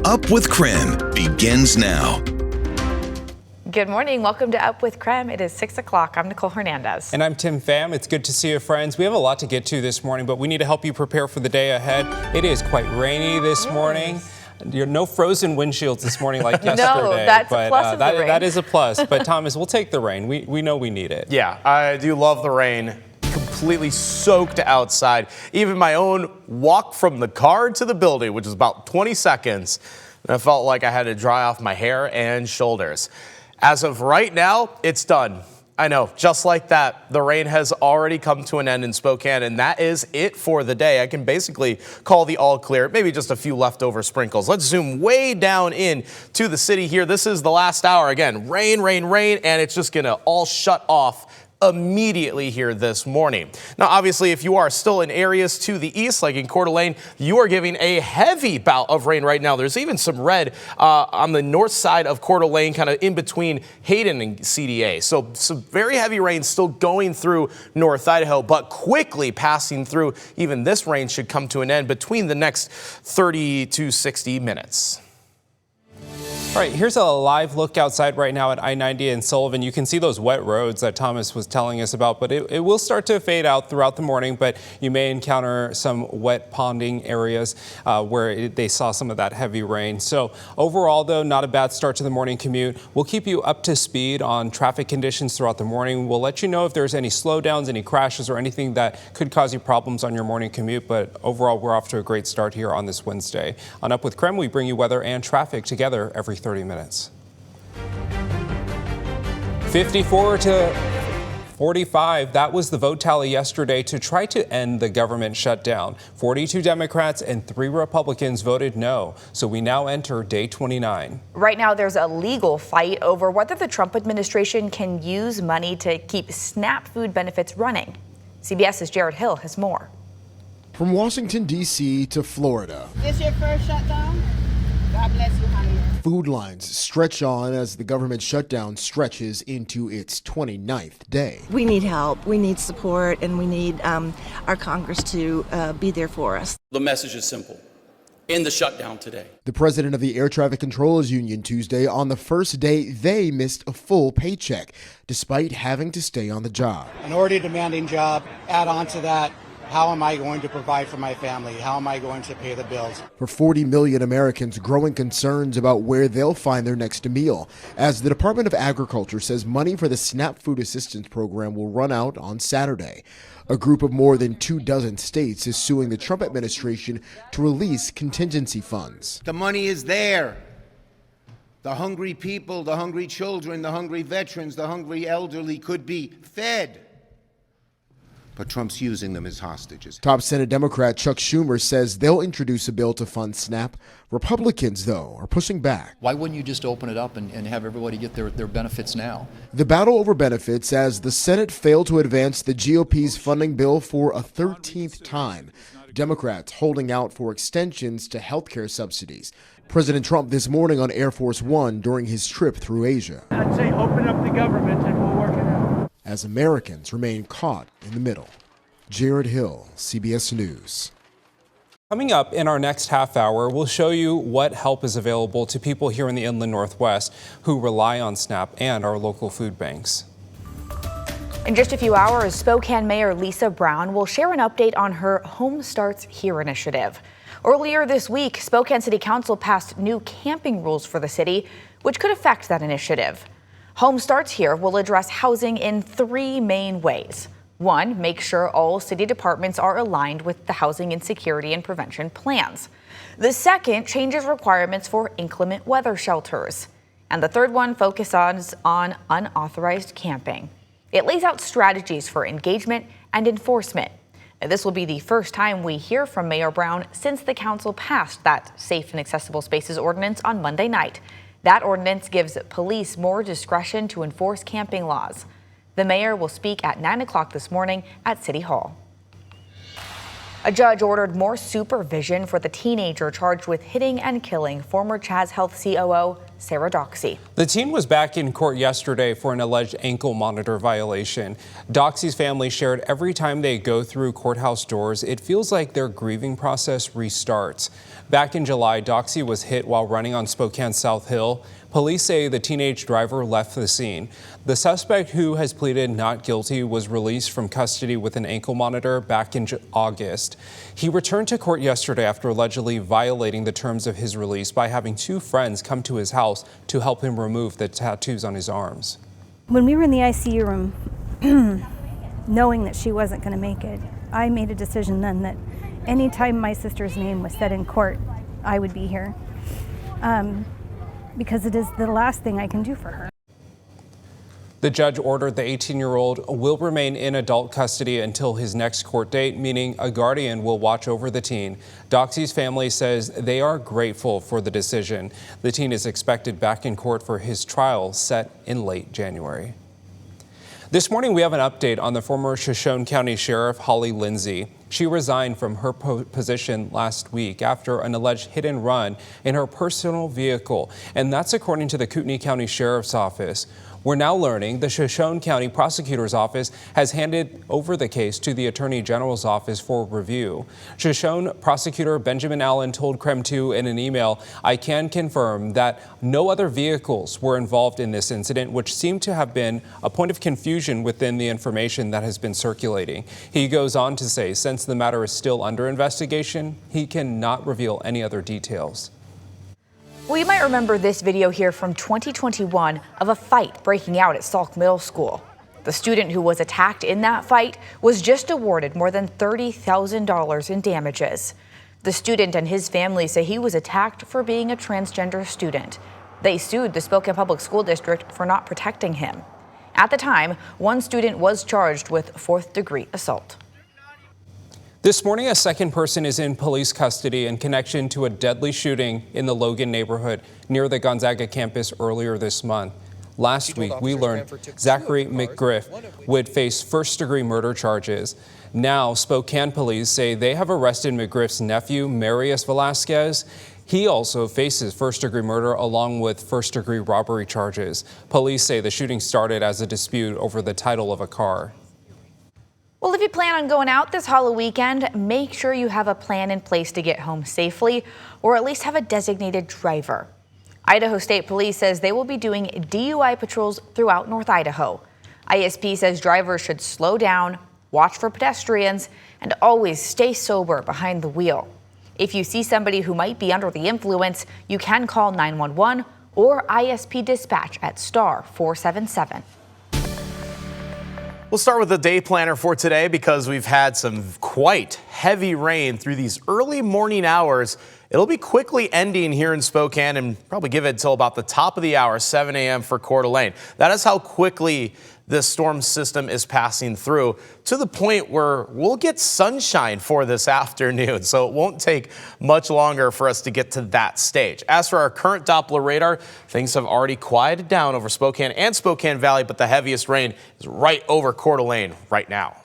Up with KREM begins now. Good morning. Welcome to Up with KREM. It is 6 o'clock. I'm Nicole Hernandez. And I'm Tim Pham. It's good to see you, friends. We have a lot to get to this morning, but we need to help you prepare for the day ahead. It is quite rainy this morning. No frozen windshields this morning like yesterday. No, that's a plus of the rain. That is a plus. But Thomas, we'll take the rain. We know we need it. Yeah, I do love the rain. Completely soaked outside. Even my own walk from the car to the building, which is about 20 seconds, and I felt like I had to dry off my hair and shoulders. As of right now, it's done. I know, just like that, the rain has already come to an end in Spokane, and that is it for the day. I can basically call the all clear, maybe just a few leftover sprinkles. Let's zoom way down in to the city here. This is the last hour. Again, rain, rain, rain, and it's just going to all shut off immediately here this morning. Now, obviously, if you are still in areas to the east, like in Coeur d'Alene, you are giving a heavy bout of rain right now. There's even some red on the north side of Coeur d'Alene, kind of in between Hayden and CDA. So some very heavy rain still going through North Idaho, but quickly passing through. Even this rain should come to an end between the next 30 to 60 minutes. All right, here's a live look outside right now at I-90 and Sullivan. You can see those wet roads that Thomas was telling us about, but it will start to fade out throughout the morning, but you may encounter some wet ponding areas where they saw some of that heavy rain. So overall, though, not a bad start to the morning commute. We'll keep you up to speed on traffic conditions throughout the morning. We'll let you know if there's any slowdowns, any crashes, or anything that could cause you problems on your morning commute, but overall, we're off to a great start here on this Wednesday. On Up with KREM, we bring you weather and traffic together every 30 minutes. 54 to 45, that was the vote tally yesterday to try to end the government shutdown. 42 Democrats and 3 Republicans voted no, so we now enter day 29. Right now, there's a legal fight over whether the Trump administration can use money to keep SNAP food benefits running. CBS's Jared Hill has more. From Washington, D.C. to Florida. This your first shutdown? God bless you, honey. Food lines stretch on as the government shutdown stretches into its 29th day. We need help, we need support, and we need our Congress to be there for us. The message is simple. End the shutdown today. The president of the Air Traffic Controllers Union Tuesday, on the first day they missed a full paycheck, despite having to stay on the job. An already demanding job, add on to that, how am I going to provide for my family? How am I going to pay the bills? For 40 million Americans, growing concerns about where they'll find their next meal, as the Department of Agriculture says money for the SNAP Food Assistance Program will run out on Saturday. A group of more than 24 states is suing the Trump administration to release contingency funds. The money is there. The hungry people, the hungry children, the hungry veterans, the hungry elderly could be fed. But Trump's using them as hostages. Top Senate Democrat Chuck Schumer says they'll introduce a bill to fund SNAP. Republicans, though, are pushing back. Why wouldn't you just open it up and have everybody get their benefits now? The battle over benefits as the Senate failed to advance the GOP's funding bill for a 13th time. Democrats holding out for extensions to health care subsidies. President Trump this morning on Air Force One during his trip through Asia. I'd say open up the government and we'll work it out. As Americans remain caught in the middle. Jared Hill, CBS News. Coming up in our next half hour, we'll show you what help is available to people here in the Inland Northwest who rely on SNAP and our local food banks. In just a few hours, Spokane Mayor Lisa Brown will share an update on her Home Starts Here initiative. Earlier this week, Spokane City Council passed new camping rules for the city, which could affect that initiative. Home Starts Here will address housing in 3 main ways. 1, make sure all city departments are aligned with the housing insecurity and prevention plans. The second changes requirements for inclement weather shelters. And the third one focuses on unauthorized camping. It lays out strategies for engagement and enforcement. And this will be the first time we hear from Mayor Brown since the council passed that Safe and Accessible Spaces ordinance on Monday night. That ordinance gives police more discretion to enforce camping laws. The mayor will speak at 9 o'clock this morning at City Hall. A judge ordered more supervision for the teenager charged with hitting and killing former Chaz Health COO Sarah Doxey. The teen was back in court yesterday for an alleged ankle monitor violation. Doxey's family shared every time they go through courthouse doors, it feels like their grieving process restarts. Back in July, Doxey was hit while running on Spokane South Hill. Police say the teenage driver left the scene. The suspect, who has pleaded not guilty, was released from custody with an ankle monitor back in August. He returned to court yesterday after allegedly violating the terms of his release by having two friends come to his house to help him remove the tattoos on his arms. When we were in the ICU room, knowing that she wasn't going to make it, I made a decision then that anytime my sister's name was said in court, I would be here. Because it is the last thing I can do for her. The judge ordered the 18-year-old will remain in adult custody until his next court date, meaning a guardian will watch over the teen. Doxey's family says they are grateful for the decision. The teen is expected back in court for his trial set in late January. This morning, we have an update on the former Shoshone County Sheriff, Holly Lindsay. She resigned from her position last week after an alleged hit and run in her personal vehicle, and that's according to the Kootenai County Sheriff's Office. We're now learning the Shoshone County Prosecutor's Office has handed over the case to the Attorney General's Office for review. Shoshone Prosecutor Benjamin Allen told KREM 2 in an email, "I can confirm that no other vehicles were involved in this incident, which seemed to have been a point of confusion within the information that has been circulating." He goes on to say, since the matter is still under investigation, he cannot reveal any other details. Well, you might remember this video here from 2021 of a fight breaking out at Salk Middle School. The student who was attacked in that fight was just awarded more than $30,000 in damages. The student and his family say he was attacked for being a transgender student. They sued the Spokane Public School District for not protecting him. At the time, one student was charged with fourth-degree assault. This morning, a second person is in police custody in connection to a deadly shooting in the Logan neighborhood near the Gonzaga campus earlier this month. Last week, we learned Zachary McGriff would face first-degree murder charges. Now, Spokane police say they have arrested McGriff's nephew, Marius Velasquez. He also faces first-degree murder along with first-degree robbery charges. Police say the shooting started as a dispute over the title of a car. Well, if you plan on going out this Halloween weekend, make sure you have a plan in place to get home safely, or at least have a designated driver. Idaho State Police says they will be doing DUI patrols throughout North Idaho. ISP says drivers should slow down, watch for pedestrians, and always stay sober behind the wheel. If you see somebody who might be under the influence, you can call 911 or ISP dispatch at star 477. We'll start with the day planner for today because we've had some quite heavy rain through these early morning hours. It'll be quickly ending here in Spokane and probably give it until about the top of the hour, 7 a.m. for Coeur d'Alene. That is how quickly this storm system is passing through, to the point where we'll get sunshine for this afternoon. So it won't take much longer for us to get to that stage. As for our current Doppler radar, things have already quieted down over Spokane and Spokane Valley, but the heaviest rain is right over Coeur d'Alene right now.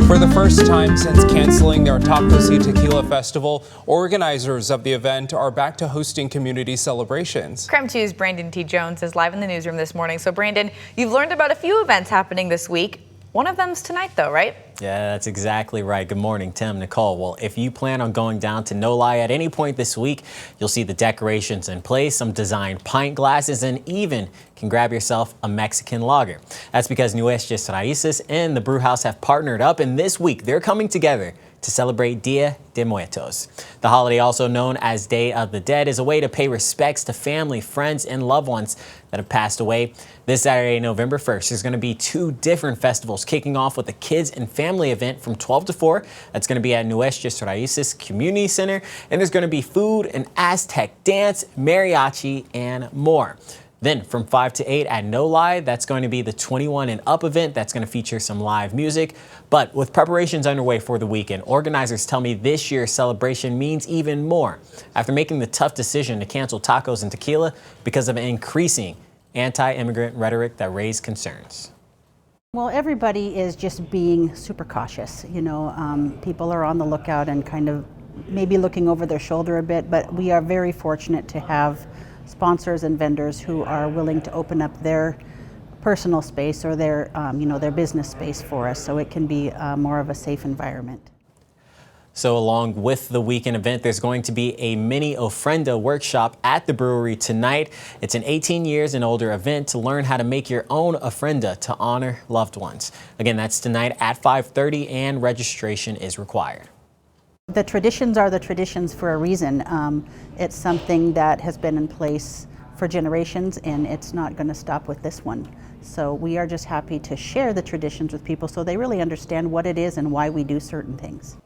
For the first time since canceling their Taco Tequila Festival, organizers of the event are back to hosting community celebrations. KREM 2's Brandon T. Jones is live in the newsroom this morning. So, Brandon, you've learned about a few events happening this week. One of them's tonight, though, right? Yeah, that's exactly right. Good morning, Tim, Nicole. Well, if you plan on going down to No Lie at any point this week, you'll see the decorations in place, some designed pint glasses, and even can grab yourself a Mexican lager. That's because Nuestros Raíces and the Brewhouse have partnered up, and this week they're coming together to celebrate Dia de Muertos. The holiday, also known as Day of the Dead, is a way to pay respects to family, friends, and loved ones that have passed away. This Saturday, November 1st, there's going to be two different festivals, kicking off with a kids and family event from 12 to 4. That's going to be at Nuestros Raíces Community Center. And there's going to be food, an Aztec dance, mariachi, and more. Then from 5 to 8 at No Lie, that's going to be the 21 and up event. That's going to feature some live music. But with preparations underway for the weekend, organizers tell me this year's celebration means even more after making the tough decision to cancel tacos and tequila because of increasing anti-immigrant rhetoric that raised concerns. Well, everybody is just being super cautious. You know, people are on the lookout and kind of maybe looking over their shoulder a bit, but we are very fortunate to have sponsors and vendors who are willing to open up their personal space or their, their business space for us, so it can be more of a safe environment. So along with the weekend event, there's going to be a mini ofrenda workshop at the brewery tonight. It's an 18 years and older event to learn how to make your own ofrenda to honor loved ones. Again, that's tonight at 5:30 and registration is required. The traditions are the traditions for a reason. It's something that has been in place for generations, and it's not going to stop with this one. So we are just happy to share the traditions with people so they really understand what it is and why we do certain things.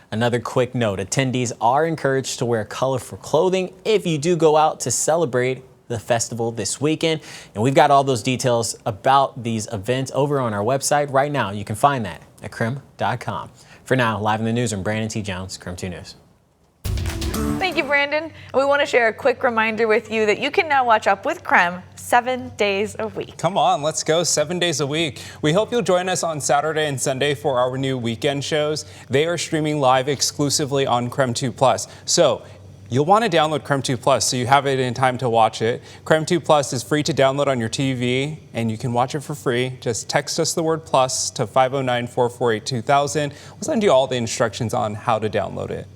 Another quick note, attendees are encouraged to wear colorful clothing if you do go out to celebrate the festival this weekend. And we've got all those details about these events over on our website right now. You can find that at KREM.com. For now, live in the newsroom, Brandon T. Jones, KREM 2 News. Thank you, Brandon. And we want to share a quick reminder with you that you can now watch Up with KREM 7 days a week. Come on, let's go 7 days a week. We hope you'll join us on Saturday and Sunday for our new weekend shows. They are streaming live exclusively on KREM 2 Plus. So you'll want to download KREM 2 Plus so you have it in time to watch it. KREM 2 Plus is free to download on your TV, and you can watch it for free. Just text us the word plus to 509-448-2000. We'll send you all the instructions on how to download it.